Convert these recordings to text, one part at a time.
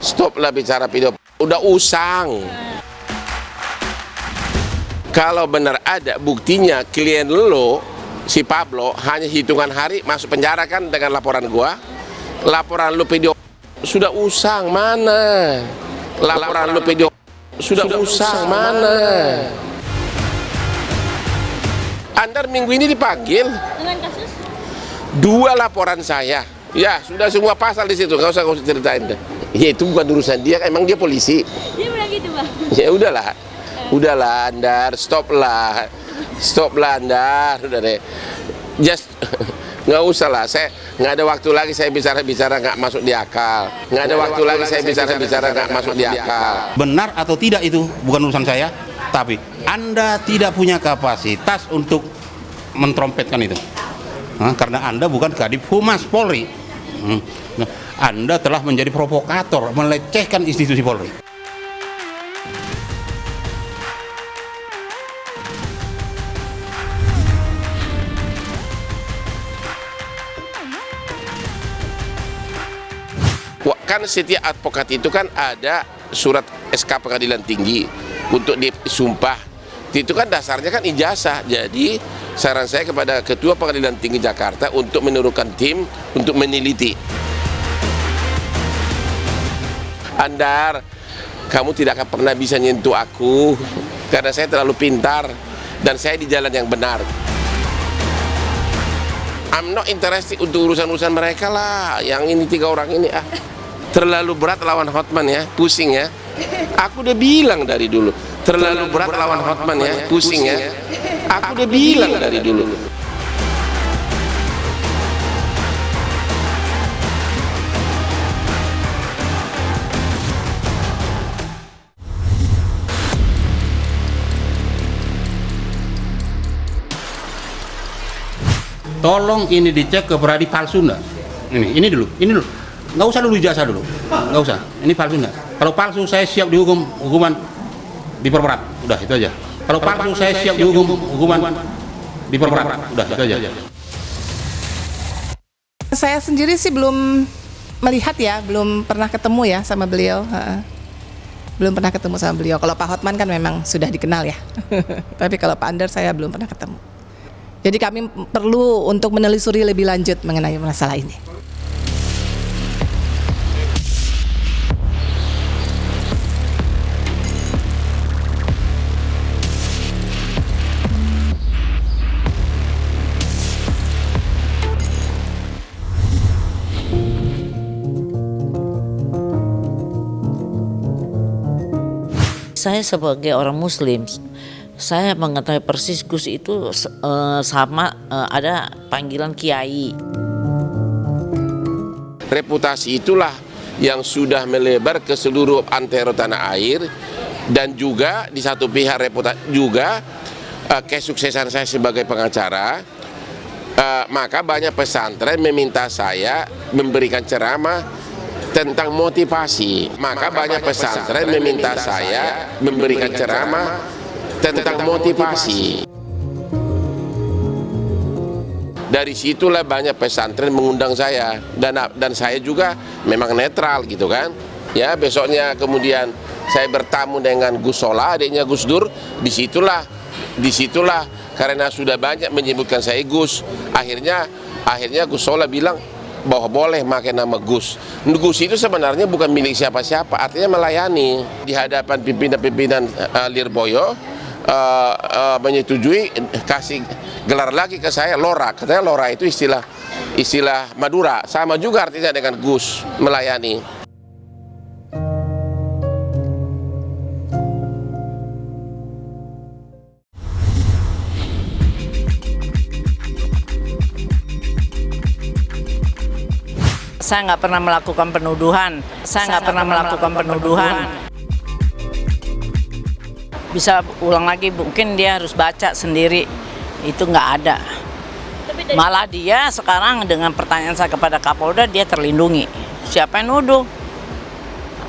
Stoplah bicara video. Udah usang. Kalau benar ada buktinya klien lo, si Pablo, hanya hitungan hari masuk penjara kan dengan laporan gua. Laporan lo video sudah usang mana? Laporan lo video sudah usang mana? Anda minggu ini dipanggil Dengan kasus? 2 laporan saya. Ya, sudah semua pasal di situ, nggak usah kau ceritain deh. Ya itu bukan urusan dia, emang dia polisi. Dia bilang gitu, Bang. Ya udahlah Andar, stoplah Andar, udah deh. Just nggak usah lah, saya nggak ada waktu lagi saya bicara nggak masuk di akal. Nggak ada waktu lagi saya bicara nggak masuk di akal. Benar atau tidak itu bukan urusan saya, tapi Anda tidak punya kapasitas untuk mentrompetkan itu. Karena Anda bukan Kadif Humas Polri. Anda telah menjadi provokator, melecehkan institusi Polri. Kan setiap advokat itu kan ada surat SK Pengadilan Tinggi untuk disumpah. Itu kan dasarnya kan ijazah. Jadi saran saya kepada Ketua Pengadilan Tinggi Jakarta untuk menurunkan tim untuk meneliti. Andar, kamu tidak akan pernah bisa nyentuh aku karena saya terlalu pintar dan saya di jalan yang benar. I'm not interested untuk urusan-urusan mereka lah. Yang ini 3 orang ini terlalu berat lawan Hotman ya, pusing ya. Aku udah bilang dari dulu, terlalu berat lawan Hotman ya, pusing ya. Aku udah bilang dari dulu. Tolong ini dicek ke Pradi palsu enggak? Ini dulu. Nggak usah dulu ijazah dulu, nggak usah. Ini palsu enggak? Kalau palsu saya siap dihukum hukuman diperberat, udah itu aja. Kalau palsu saya siap dihukum hukuman diperberat, udah itu aja. Saya sendiri sih belum melihat ya, belum pernah ketemu ya sama beliau. Belum pernah ketemu sama beliau. Kalau Pak Hotman kan memang sudah dikenal ya. Tapi kalau Pak Andar saya belum pernah ketemu. Jadi kami perlu untuk menelusuri lebih lanjut mengenai masalah ini. Saya sebagai orang Muslim, saya mengetahui persis Gus itu sama ada panggilan kiai. Reputasi itulah yang sudah melebar ke seluruh antero tanah air, dan juga di satu pihak reputasi juga kesuksesan saya sebagai pengacara. Maka banyak pesantren meminta saya memberikan ceramah tentang motivasi. Maka banyak pesantren meminta saya memberikan ceramah tentang motivasi. Dari situlah banyak pesantren mengundang saya, dan saya juga memang netral gitu kan. Ya, besoknya kemudian saya bertamu dengan Gus Solah, adiknya Gus Dur. Disitulah karena sudah banyak menyebutkan saya Gus. Akhirnya Gus Solah bilang bahwa boleh pakai nama Gus. Gus itu sebenarnya bukan milik siapa-siapa, artinya melayani. Di hadapan pimpinan-pimpinan Lirboyo menyetujui kasih gelar lagi ke saya Lora. Katanya Lora itu istilah Madura, sama juga artinya dengan Gus, melayani. Saya nggak pernah melakukan penuduhan. Bisa ulang lagi, mungkin dia harus baca sendiri. Itu nggak ada. Malah dia sekarang dengan pertanyaan saya kepada Kapolda, dia terlindungi. Siapa yang nuduh?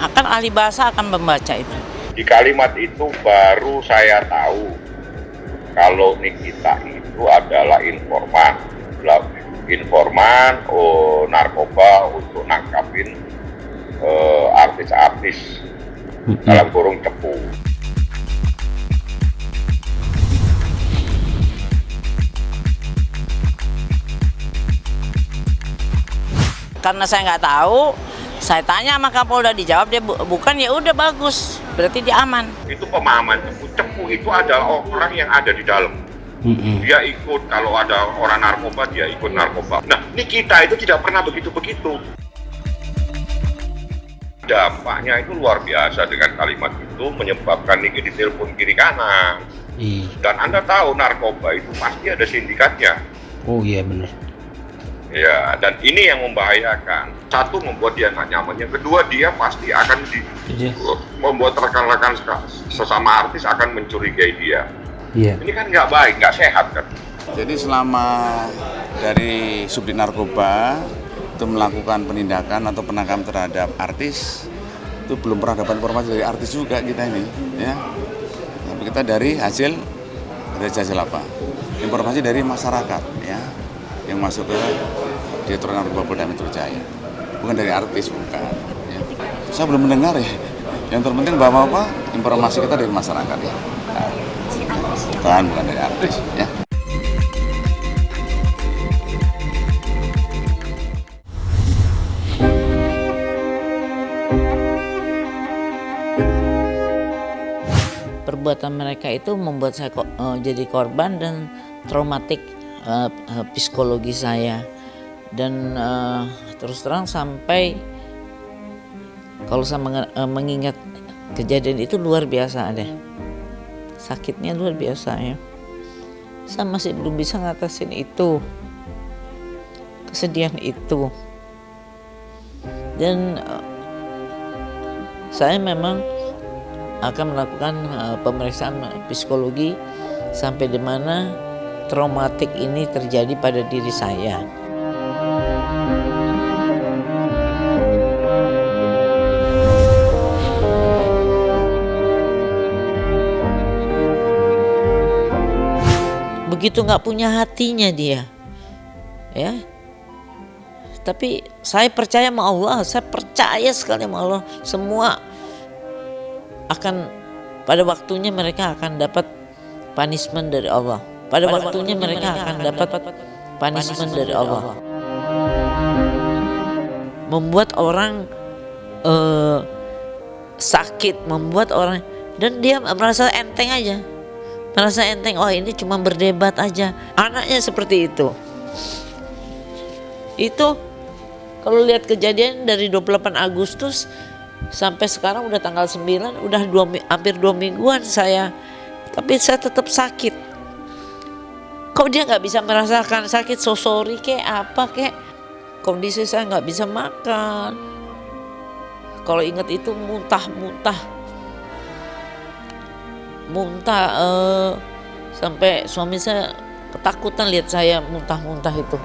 Akan ahli bahasa akan membaca itu. Di kalimat itu baru saya tahu kalau Nikita itu adalah informan narkoba untuk nangkapin artis artis dalam kurung cepu. Karena saya nggak tahu, saya tanya sama Kapolda, dijawab dia bukan, ya udah bagus, berarti dia aman. Itu pemahaman cepu. Cepu itu adalah orang yang ada di dalam. Dia ikut, kalau ada orang narkoba, dia ikut narkoba. Nah, ini kita itu tidak pernah begitu-begitu. Dampaknya itu luar biasa dengan kalimat itu menyebabkan Niki ditelepon kiri kanan. Dan Anda tahu narkoba itu pasti ada sindikatnya. Oh iya benar. Ya, dan ini yang membahayakan. Satu, membuat dia nggak nyaman. Yang kedua, dia pasti akan membuat rekan-rekan sesama artis akan mencurigai dia. Iya. Ini kan nggak baik, nggak sehat kan. Jadi selama dari Subdit Narkoba itu melakukan penindakan atau penangkapan terhadap artis, itu belum pernah dapat informasi dari artis juga kita ini, ya. Tapi kita dari hasil apa? Informasi dari masyarakat, ya, yang masuk ke Direktorat Narkoba Polda Metro Jaya, bukan dari artis, bukan. Ya. Saya belum mendengar ya. Yang terpenting bahwa apa? Informasi kita dari masyarakat ya. Bukan dari artis, ya. Perbuatan mereka itu membuat saya jadi korban dan traumatik psikologi saya. Dan terus terang sampai kalau saya mengingat kejadian itu luar biasa deh. Sakitnya luar biasa ya. Saya masih belum bisa ngatasin itu. Kesedihan itu. Dan saya memang akan melakukan pemeriksaan psikologi sampai di mana traumatik ini terjadi pada diri saya. Begitu nggak punya hatinya dia, ya. Tapi saya percaya sama Allah, saya percaya sekali sama Allah. Semua akan pada waktunya mereka akan dapat punishment dari Allah. Pada waktunya mereka akan dapat punishment dari Allah. Membuat orang sakit, membuat orang, dan dia merasa enteng aja. Merasa enteng, oh ini cuma berdebat aja. Anaknya seperti itu. Itu kalau lihat kejadian dari 28 Agustus sampai sekarang udah tanggal 9, udah hampir 2 mingguan saya. Tapi saya tetap sakit. Kok dia nggak bisa merasakan sakit, so sorry kek apa kek. Kondisi saya nggak bisa makan. Kalau ingat itu muntah sampai suami saya ketakutan lihat saya muntah itu.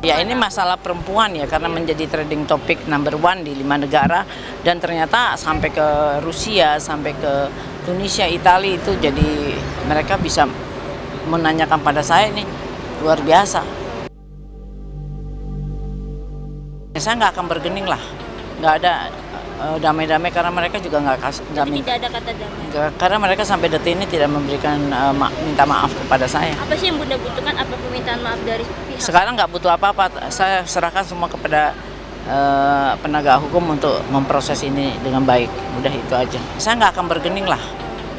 Ya ini masalah perempuan ya, karena menjadi trending topic number 1 di 5 negara dan ternyata sampai ke Rusia, sampai ke Tunisia, Italia itu jadi mereka bisa menanyakan pada saya ini luar biasa. Saya nggak akan bergening lah, nggak ada damai-damai karena mereka juga nggak kasih. Tidak ada kata damai. Karena mereka sampai detik ini tidak memberikan minta maaf kepada saya. Apa sih yang Bunda butuhkan? Apa permintaan maaf dari pihak? Sekarang nggak butuh apa-apa, saya serahkan semua kepada penegak hukum untuk memproses ini dengan baik. Udah itu aja. Saya nggak akan bergening lah,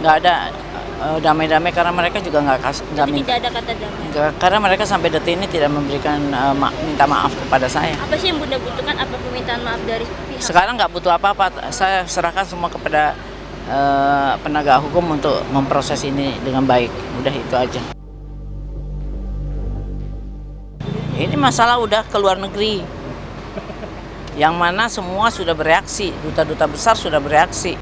nggak ada damai-damai karena mereka juga nggak kasih. Tidak ada kata damai. Karena mereka sampai detik ini tidak memberikan minta maaf kepada saya. Apa sih yang Bunda butuhkan? Apa permintaan maaf dari pihak? Sekarang nggak butuh apa-apa, saya serahkan semua kepada penegak hukum untuk memproses ini dengan baik. Udah itu aja. Ini masalah udah ke luar negeri, yang mana semua sudah bereaksi, duta-duta besar sudah bereaksi.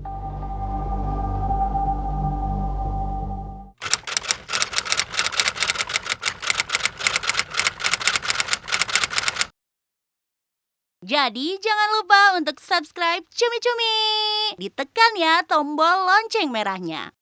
Jadi jangan lupa untuk subscribe Cumi Cumi. Ditekan ya tombol lonceng merahnya.